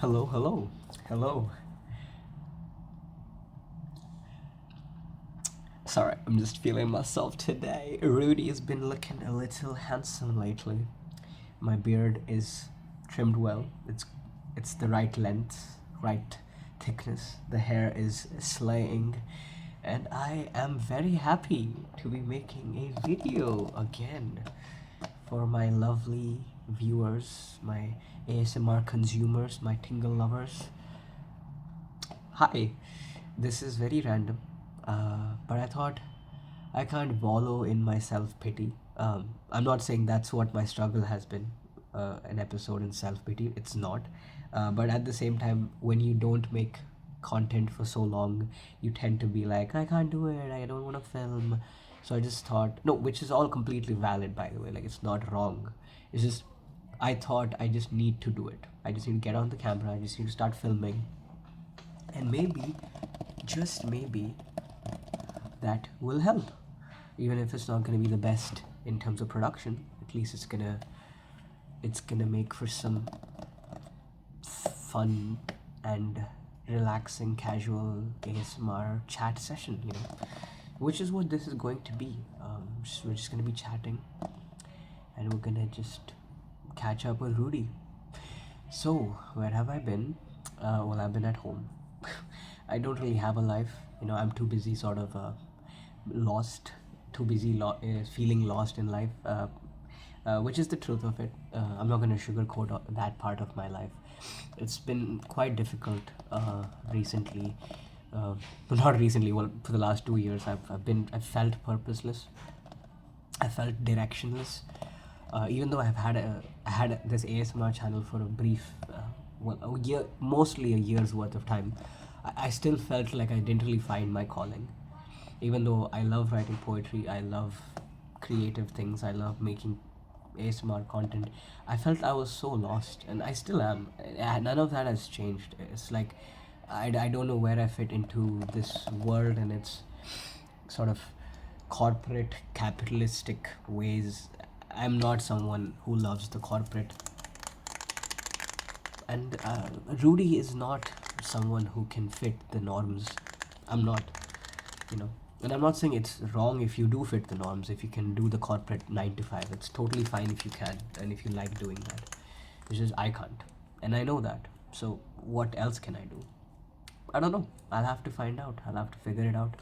Hello, hello, hello. Sorry, I'm just feeling myself today. Rudy has been looking a little handsome lately. My beard is trimmed well. It's the right length, right thickness. The hair is slaying, and I am very happy to be making a video again for my lovely viewers, my ASMR consumers, my tingle lovers. Hi, this is very random, but I thought I can't wallow in my self pity. I'm not saying that's what my struggle has been, an episode in self pity. It's not. But at the same time, when you don't make content for so long, you tend to be like, I can't do it, I don't want to film. So I just thought, no, which is all completely valid, by the way, like, it's not wrong. It's just, I thought I just need to do it. I just need to get on the camera, I just need to start filming, and maybe, just maybe, that will help. Even if it's not going to be the best in terms of production, at least it's gonna make for some fun and relaxing casual ASMR chat session, which is what this is going to be. We're just going to be chatting, and we're going to just catch up with Rudy. So, where have I been? Well, I've been at home. I don't really have a life. I'm too busy, sort of lost, too busy feeling lost in life, which is the truth of it. I'm not going to sugarcoat that part of my life. It's been quite difficult recently. Well, not recently, well, for the last 2 years, I've felt purposeless. I felt directionless. Even though I had this ASMR channel for a brief, well, a year, mostly a year's worth of time, I still felt like I didn't really find my calling. Even though I love writing poetry, I love creative things, I love making ASMR content, I felt I was so lost, and I still am. None of that has changed. It's like I don't know where I fit into this world and its sort of corporate capitalistic ways. I'm not someone who loves the corporate, and Rudy is not someone who can fit the norms. I'm not, you know. And I'm not saying it's wrong if you do fit the norms, if you can do the corporate 9 to 5. It's totally fine if you can, and if you like doing that. It's just I can't. And I know that. So, what else can I do? I don't know. I'll have to find out. I'll have to figure it out.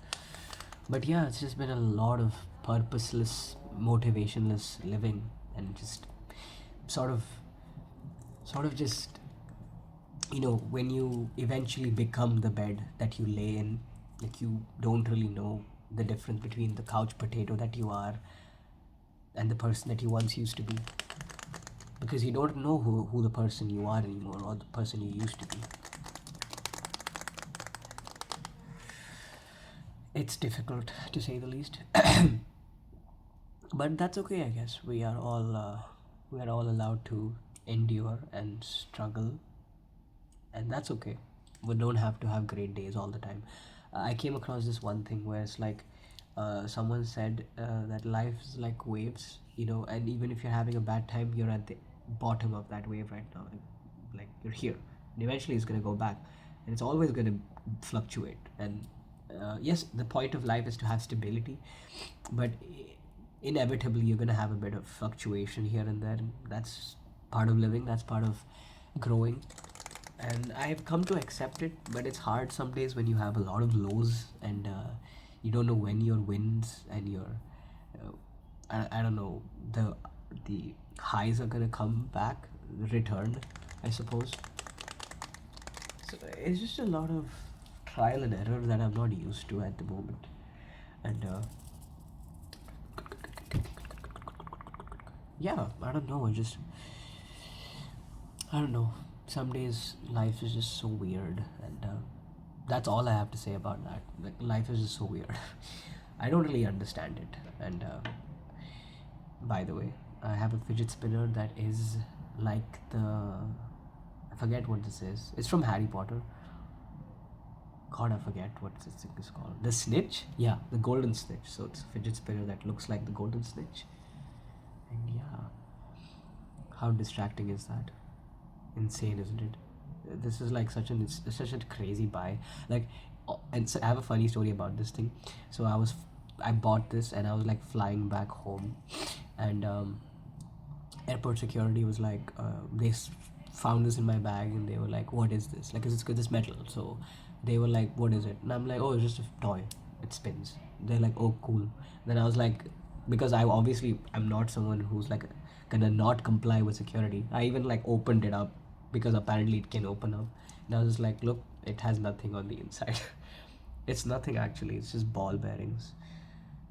But yeah, it's just been a lot of purposeless, motivationless living, and just sort of, just, when you eventually become the bed that you lay in, like, you don't really know the difference between the couch potato that you are and the person that you once used to be, because you don't know who the person you are anymore, or the person you used to be. It's difficult, to say the least. But that's okay, I guess. We are all allowed to endure and struggle, and that's okay. We don't have to have great days all the time. I came across this one thing where it's like, someone said that life is like waves, and even if you're having a bad time, you're at the bottom of that wave right now. Like, you're here, and eventually it's going to go back, and it's always going to fluctuate. And yes, the point of life is to have stability, but inevitably you're going to have a bit of fluctuation here and there, and that's part of living, that's part of growing. And I've come to accept it, but it's hard some days when you have a lot of lows, and you don't know when your wins and your uh, I don't know, the highs are gonna come back, return, I suppose. So it's just a lot of trial and error that I'm not used to at the moment, and yeah, I don't know. Some days life is just so weird, and that's all I have to say about that. Like, life is just so weird. I don't really understand it. And by the way, I have a fidget spinner that is like I forget what this is. It's from Harry Potter. God, I forget what this thing is called. The snitch? Yeah, the golden snitch. So it's a fidget spinner that looks like the golden snitch. And yeah, how distracting is that? Insane, isn't it? This is like such a crazy buy. Like, and so I have a funny story about this thing. So I bought this and I was like flying back home, and airport security was like, found this in my bag and they were like, what is this? Like, it's this metal. So they were like, what is it? And I'm like, oh, it's just a toy, it spins. They're like, oh, cool. Then I was like, because I'm not someone who's like gonna not comply with security. I even like opened it up because apparently it can open up, and I was just like, look, it has nothing on the inside. It's nothing actually, it's just ball bearings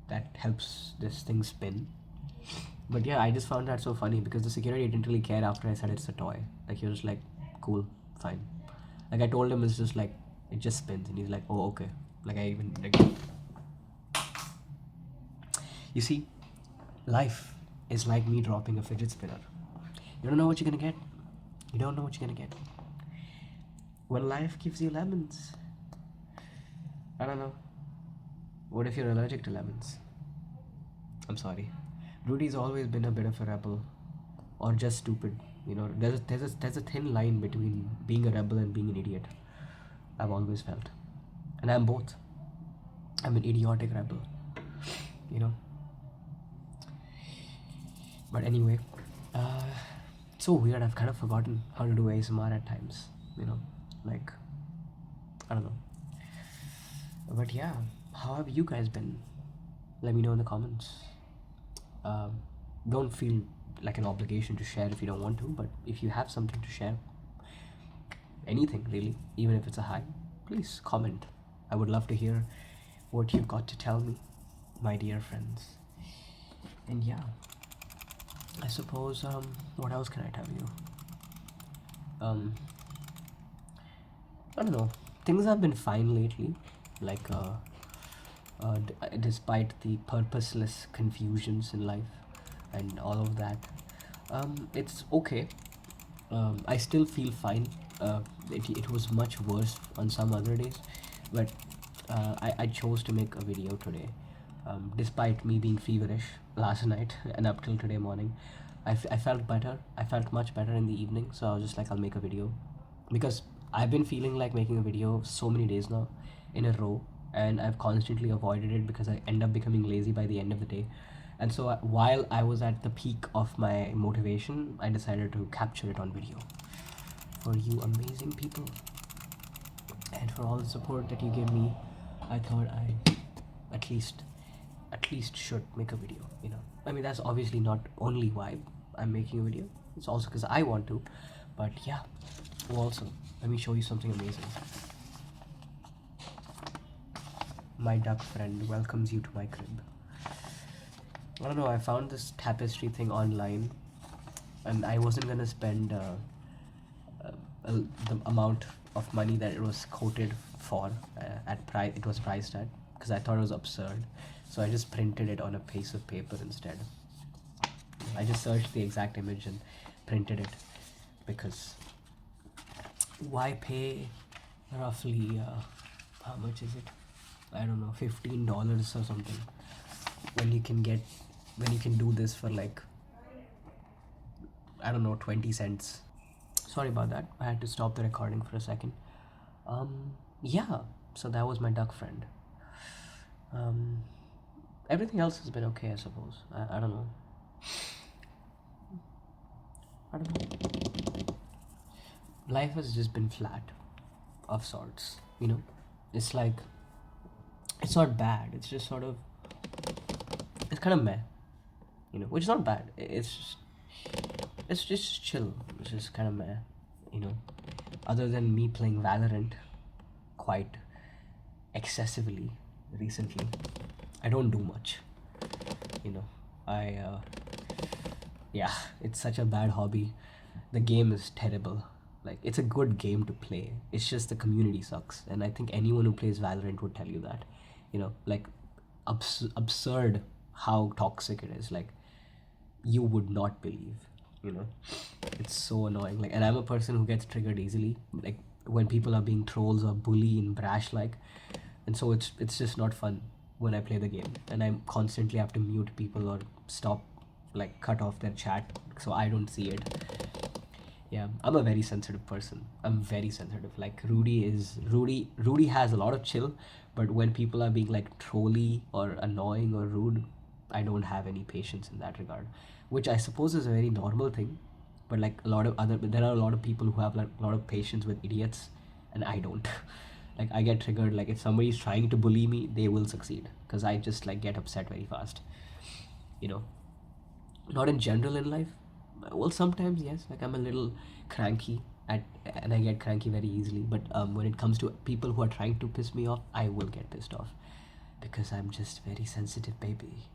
that helps this thing spin. But yeah, I just found that so funny because the security didn't really care after I said it's a toy. Like, he was like, cool, fine. Like, I told him it's just like, it just spins, and he's like, oh, okay. Like, I even like, you see, life is like me dropping a fidget spinner. You don't know what you're gonna get. You don't know what you're gonna get. When life gives you lemons, I don't know. What if you're allergic to lemons? I'm sorry. Rudy's always been a bit of a rebel, or just stupid. You know, there's a thin line between being a rebel and being an idiot. I've always felt, and I'm both. I'm an idiotic rebel. You know. But anyway, it's so weird. I've kind of forgotten how to do ASMR at times. You know, like, I don't know. But yeah, how have you guys been? Let me know in the comments. Don't feel like an obligation to share if you don't want to, but if you have something to share, anything really, even if it's a hi, please comment. I would love to hear what you've got to tell me, my dear friends. And yeah, I suppose, what else can I tell you? I don't know. Things have been fine lately. Like, despite the purposeless confusions in life and all of that, it's okay. I still feel fine. It was much worse on some other days, but I chose to make a video today. Despite me being feverish last night and up till today morning, I felt better. I felt much better in the evening, so I was just like, I'll make a video. Because I've been feeling like making a video so many days now in a row, and I've constantly avoided it because I end up becoming lazy by the end of the day. And so while I was at the peak of my motivation, I decided to capture it on video for you amazing people, and for all the support that you give me. I thought I at least should make a video, you know. I mean, that's obviously not only why I'm making a video, it's also because I want to. But yeah, also, let me show you something amazing. My duck friend welcomes you to my crib. I don't know, I found this tapestry thing online, and I wasn't gonna spend the amount of money that it was quoted for, it was priced at, because I thought it was absurd. So I just printed it on a piece of paper instead. I just searched the exact image and printed it, because why pay roughly, how much is it? I don't know, $15 or something, when you can do this for like, I don't know, 20 cents. Sorry about that. I had to stop the recording for a second. Yeah, so that was my duck friend. Everything else has been okay, I suppose. I don't know. I don't know. Life has just been flat, of sorts, you know. It's like, it's not bad. It's just sort of, it's kind of meh, you know, which is not bad. It's just chill. It's just kind of meh, you know. Other than me playing Valorant quite excessively recently, I don't do much, you know. Yeah, it's such a bad hobby. The game is terrible. Like, it's a good game to play. It's just the community sucks, and I think anyone who plays Valorant would tell you that, you know, like, absurd how toxic it is. Like, you would not believe, you know. It's so annoying. Like, and I'm a person who gets triggered easily, like when people are being trolls or bully and brash, like, and so it's just not fun when I play the game, and I constantly have to mute people or stop, like, cut off their chat so I don't see it. Yeah, I'm a very sensitive person. I'm very sensitive. Like Rudy has a lot of chill, but when people are being like trolly or annoying or rude, I don't have any patience in that regard, which I suppose is a very normal thing. But like there are a lot of people who have like a lot of patience with idiots, and I don't. Like I get triggered. Like if somebody is trying to bully me, they will succeed because I just like get upset very fast. You know, not in general in life. Well, sometimes yes, like I'm a little cranky at and I get cranky very easily, but when it comes to people who are trying to piss me off, I will get pissed off because I'm just very sensitive, baby.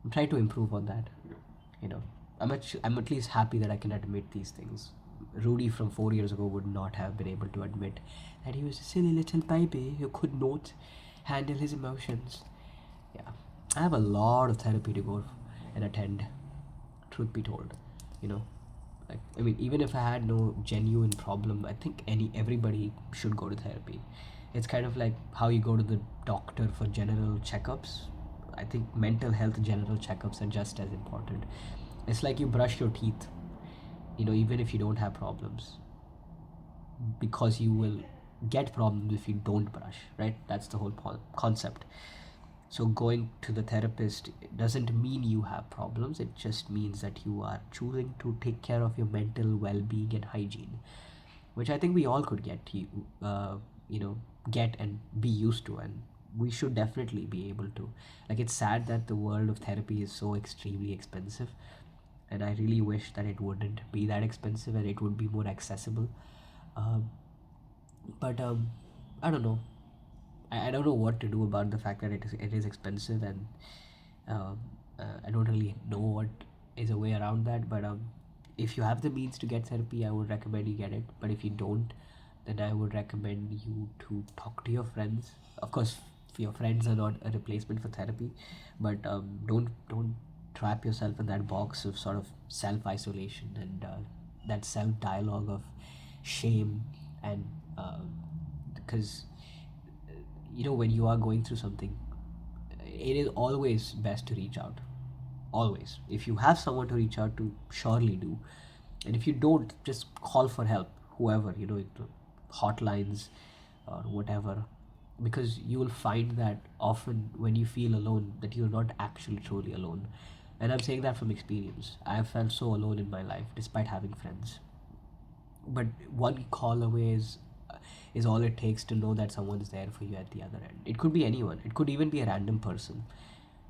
I'm trying to improve on that. You know, I'm at least happy that I can admit these things. Rudy from 4 years ago would not have been able to admit that he was a silly little baby who could not handle his emotions. Yeah, I have a lot of therapy to go and attend, truth be told. You know, like I mean, even if I had no genuine problem, I think everybody should go to therapy. It's kind of like how you go to the doctor for general checkups. I think mental health general checkups are just as important. It's like you brush your teeth, even if you don't have problems, because you will get problems if you don't brush, right? That's the whole concept. So going to the therapist doesn't mean you have problems. It just means that you are choosing to take care of your mental well-being and hygiene, which I think we all could you know, get and be used to, and we should definitely be able to. Like it's sad that the world of therapy is so extremely expensive, and I really wish that it wouldn't be that expensive and it would be more accessible. Um, but I don't know. I don't know what to do about the fact that it is expensive, and um, I don't really know what is a way around that. But if you have the means to get therapy, I would recommend you get it. But if you don't, then I would recommend you to talk to your friends. Of course, your friends are not a replacement for therapy, but don't trap yourself in that box of sort of self isolation and that self dialogue of shame and because when you are going through something, it is always best to reach out. Always, if you have someone to reach out to, surely do. And if you don't, just call for help, whoever, hotlines or whatever, because you will find that often when you feel alone, that you're not actually truly alone. And I'm saying that from experience. I have felt so alone in my life despite having friends, but one call away is all it takes to know that someone's there for you at the other end. It could be anyone, it could even be a random person,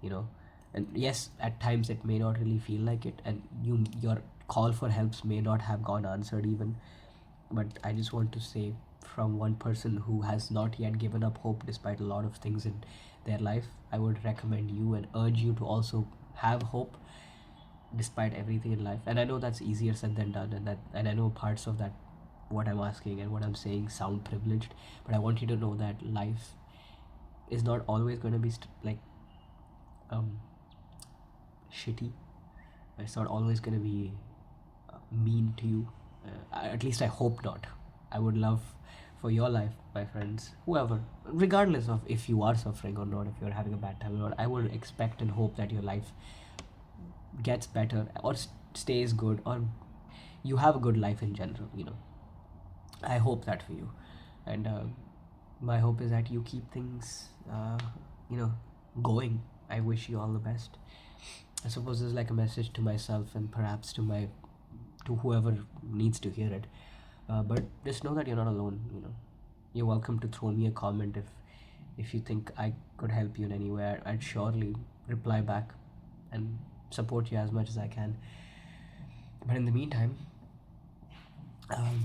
you know and yes, at times it may not really feel like it, and your call for helps may not have gone answered even. But I just want to say, from one person who has not yet given up hope despite a lot of things in their life, I would recommend you and urge you to also have hope despite everything in life. And I know that's easier said than done, and I know parts of that, what I'm asking and what I'm saying, sound privileged, but I want you to know that life is not always going to be um shitty. It's not always going to be mean to you. At least I hope not. I would love for your life, my friends, whoever, regardless of if you are suffering or not, if you're having a bad time or not, I would expect and hope that your life gets better or stays good, or you have a good life in general. I hope that for you. And my hope is that you keep things you know going. I wish you all the best. I suppose this is like a message to myself and perhaps to whoever needs to hear it. But just know that you're not alone. You're welcome to throw me a comment if you think I could help you in any way. I'd surely reply back and support you as much as I can. But in the meantime,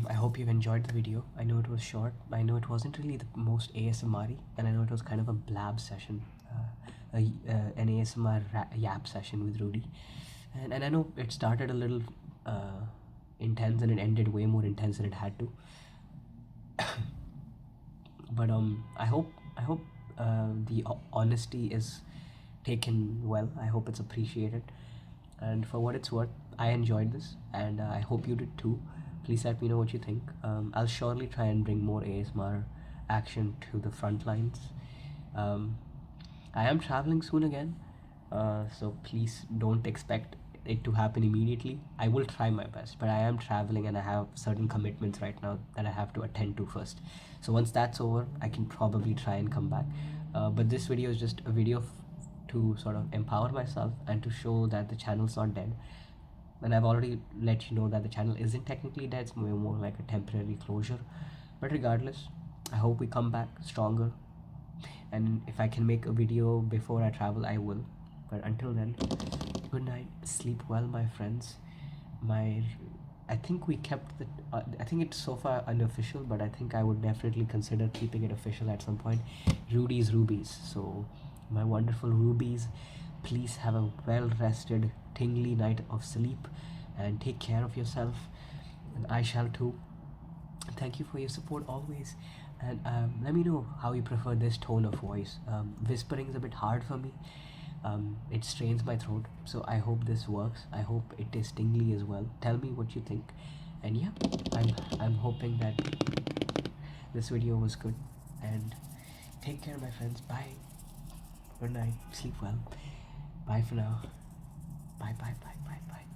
I hope you've enjoyed the video. I know it was short. I know it wasn't really the most ASMR-y, and I know it was kind of a blab session, an ASMR yap session with Rudy. And I know it started a little intense and it ended way more intense than it had to. But I hope the honesty is taken well. I hope it's appreciated. And for what it's worth, I enjoyed this, and I hope you did too. Please let me know what you think. I'll surely try and bring more ASMR action to the front lines. Um, I am traveling soon again, so please don't expect it to happen immediately. I will try my best, but I am traveling and I have certain commitments right now that I have to attend to first. So once that's over, I can probably try and come back. But this video is just a video to sort of empower myself and to show that the channel's not dead. And I've already let you know that the channel isn't technically dead, it's more like a temporary closure. But regardless, I hope we come back stronger, and if I can make a video before I travel, I will. But until then, good night, sleep well, my friends. My I think we kept the I think it's so far unofficial, but I think I would definitely consider keeping it official at some point. Rudy's rubies. So my wonderful rubies, please have a well rested tingly night of sleep and take care of yourself, and I shall too. Thank you for your support always, and let me know how you prefer this tone of voice. Whispering is a bit hard for me. It strains my throat, so I hope this works. I hope it is tingly as well. Tell me what you think, and yeah, I'm hoping that this video was good, and take care, my friends. Bye. Good night. Sleep well. Bye for now. Bye bye bye bye bye.